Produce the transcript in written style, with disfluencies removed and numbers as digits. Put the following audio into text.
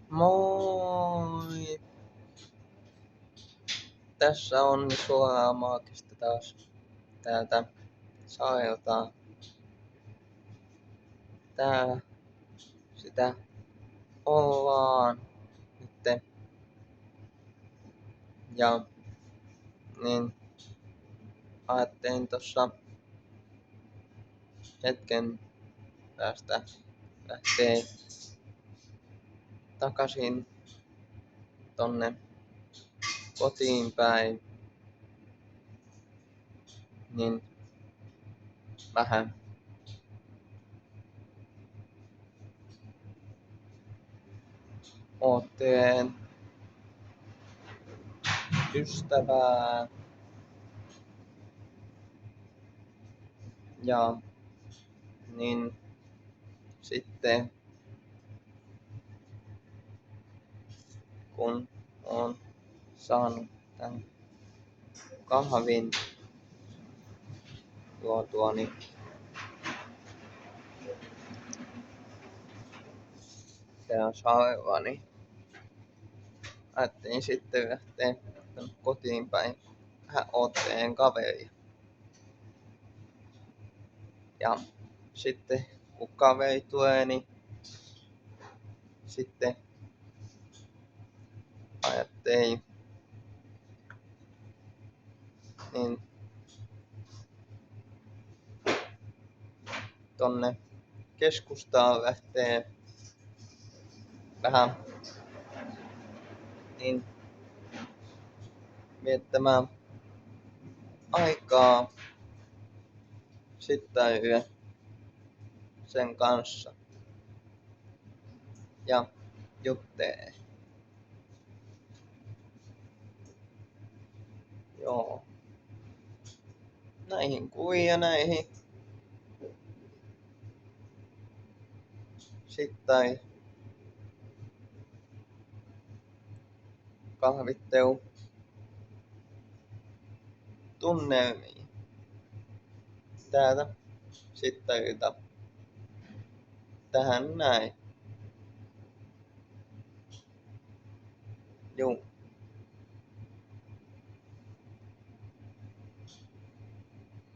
Moi! Tässä on Suomea Maagista taas täältä Saelta. Täällä sitä ollaan nytte. Ja niin ajattelin tossa hetken päästä lähtee takaisin tonne kotiin päin. Niin vähän oottelen ystävää ja niin sitten kun oon saanut tän kahvin juotuani täällä Saelilla, niin ajattelin sitten lähteä kotiin päin vähän ootteleen kaveria. Ja sitten kun kaveri tulee, niin sitten ajattelin niin tonne keskustaan lähtee vähän niin viettämään aikaa sitten yö sen kanssa ja juttelee. Joo. Näihin kuviin ja näihin sitten kahvittelu tunnelmiin täältä Sittarilta tähän näin. Juu.